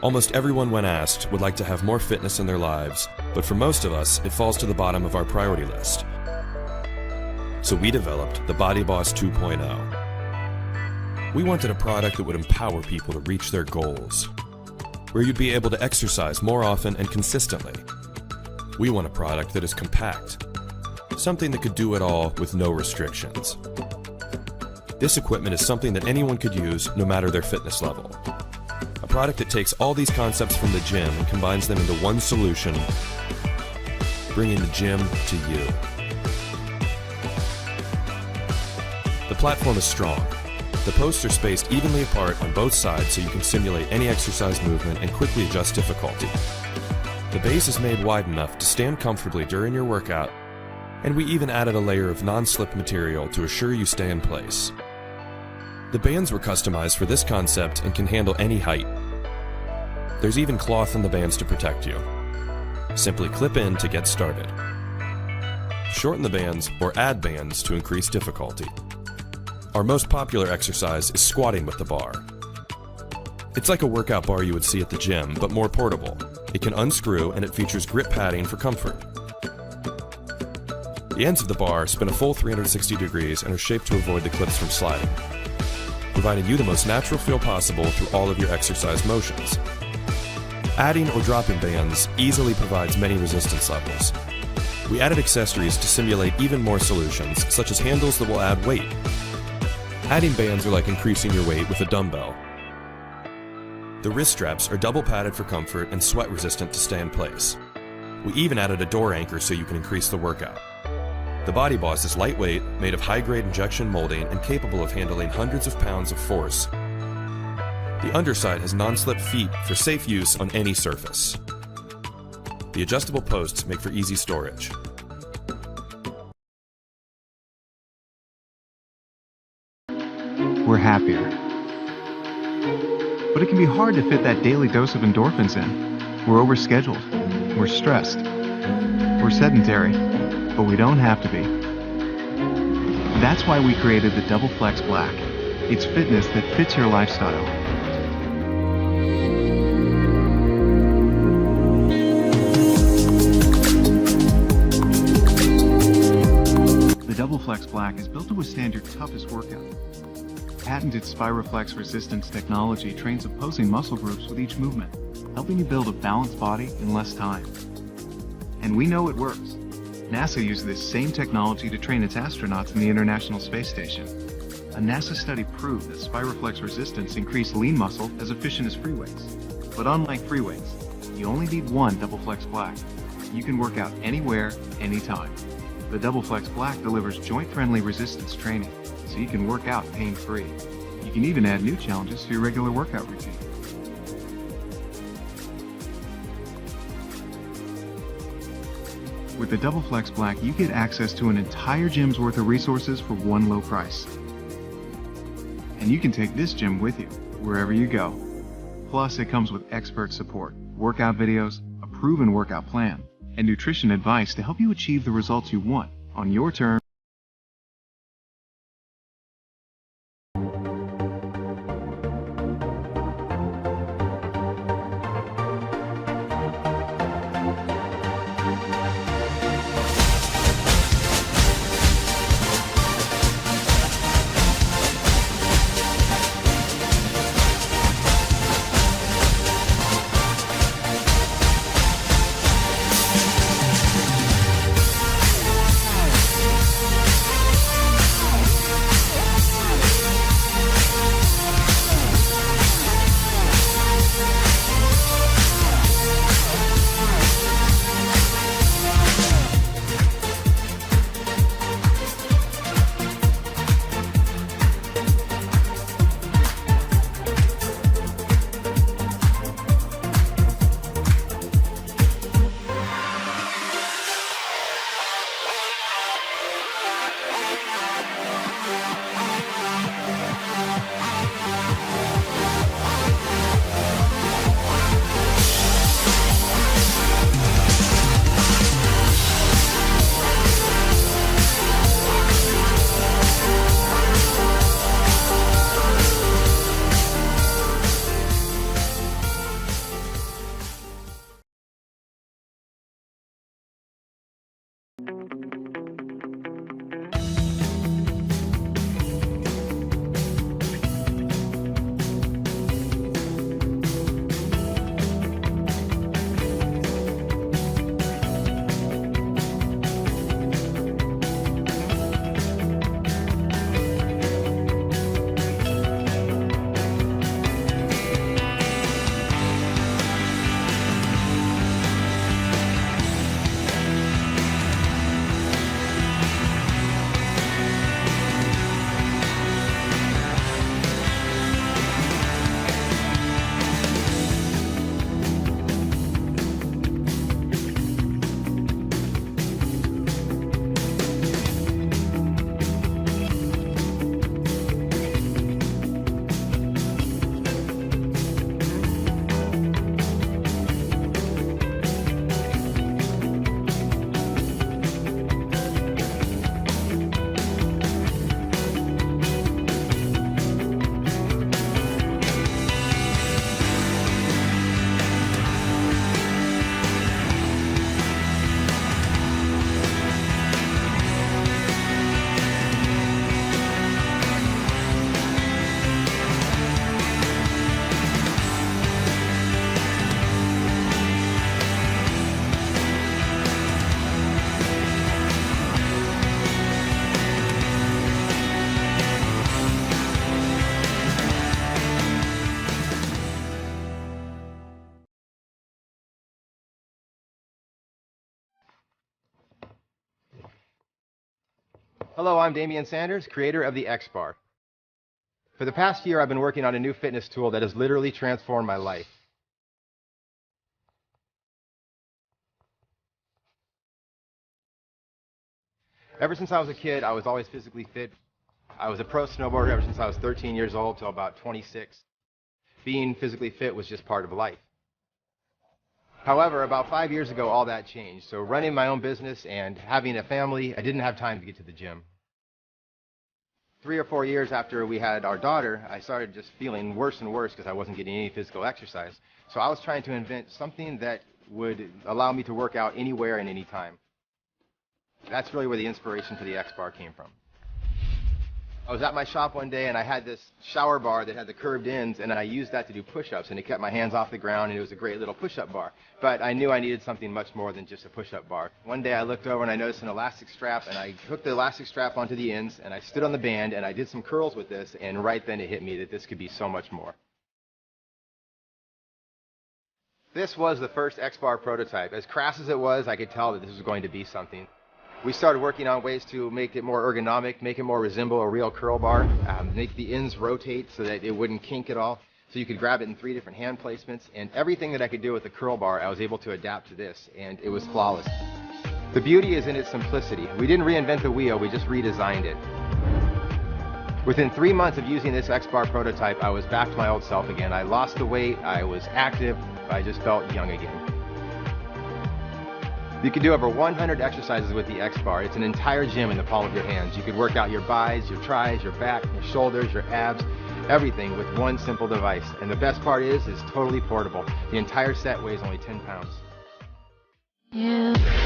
Almost everyone when asked would like to have more fitness in their lives, but for most of us, it falls to the bottom of our priority list. So we developed the Body Boss 2.0. We wanted a product that would empower people to reach their goals, where you'd be able to exercise more often and consistently. We want a product that is compact, something that could do it all with no restrictions. This equipment is something that anyone could use no matter their fitness level. A product that takes all these concepts from the gym and combines them into one solution, bringing the gym to you. The platform is strong. The posts are spaced evenly apart on both sides so you can simulate any exercise movement and quickly adjust difficulty. The base is made wide enough to stand comfortably during your workout, and we even added a layer of non-slip material to assure you stay in place. The bands were customized for this concept and can handle any height. There's even cloth in the bands to protect you. Simply clip in to get started. Shorten the bands or add bands to increase difficulty. Our most popular exercise is squatting with the bar. It's like a workout bar you would see at the gym, but more portable. It can unscrew and it features grip padding for comfort. The ends of the bar spin a full 360 degrees and are shaped to avoid the clips from sliding, providing you the most natural feel possible through all of your exercise motions. Adding or dropping bands easily provides many resistance levels. We added accessories to simulate even more solutions, such as handles that will add weight. Adding bands are like increasing your weight with a dumbbell. The wrist straps are double padded for comfort and sweat resistant to stay in place. We even added a door anchor so you can increase the workout. The Body Boss is lightweight, made of high-grade injection molding and capable of handling hundreds of pounds of force. The underside has non-slip feet for safe use on any surface. The adjustable posts make for easy storage. We're happier. But it can be hard to fit that daily dose of endorphins in. We're overscheduled. We're stressed. We're sedentary. But we don't have to be. That's why we created the Double Flex Black. It's fitness that fits your lifestyle. The Double Flex Black is built to withstand your toughest workout. Patented Spiroflex resistance technology trains opposing muscle groups with each movement, helping you build a balanced body in less time. And we know it works. NASA used this same technology to train its astronauts in the International Space Station. A NASA study proved that Spiroflex resistance increased lean muscle as efficient as free weights. But unlike free weights, you only need one Double Flex Black. You can work out anywhere, anytime. The Double Flex Black delivers joint-friendly resistance training, so you can work out pain-free. You can even add new challenges to your regular workout routine. With the Double Flex Black, you get access to an entire gym's worth of resources for one low price. And you can take this gym with you, wherever you go. Plus, it comes with expert support, workout videos, a proven workout plan, and nutrition advice to help you achieve the results you want on your terms. Hello, I'm Damian Sanders, creator of the X-Bar. For the past year, I've been working on a new fitness tool that has literally transformed my life. Ever since I was a kid, I was always physically fit. I was a pro snowboarder ever since I was 13 years old till about 26. Being physically fit was just part of life. However, about 5 years ago, all that changed. So running my own business and having a family, I didn't have time to get to the gym. 3 or 4 years after we had our daughter, I started just feeling worse and worse because I wasn't getting any physical exercise. So I was trying to invent something that would allow me to work out anywhere and anytime. That's really where the inspiration for the X-Bar came from. I was at my shop one day and I had this shower bar that had the curved ends, and I used that to do push-ups, and it kept my hands off the ground, and it was a great little push-up bar. But I knew I needed something much more than just a push-up bar. One day I looked over and I noticed an elastic strap, and I hooked the elastic strap onto the ends, and I stood on the band and I did some curls with this, and right then it hit me that this could be so much more. This was the first X-Bar prototype. As crass as it was, I could tell that this was going to be something. We started working on ways to make it more ergonomic, make it more resemble a real curl bar, make the ends rotate so that it wouldn't kink at all, so you could grab it in 3 different hand placements, and everything that I could do with the curl bar, I was able to adapt to this, and it was flawless. The beauty is in its simplicity. We didn't reinvent the wheel, we just redesigned it. Within 3 months of using this X-Bar prototype, I was back to my old self again. I lost the weight, I was active, I just felt young again. You can do over 100 exercises with the X-Bar. It's an entire gym in the palm of your hands. You could work out your bis, your tris, your back, your shoulders, your abs, everything with one simple device. And the best part is it's totally portable. The entire set weighs only 10 pounds. Yeah.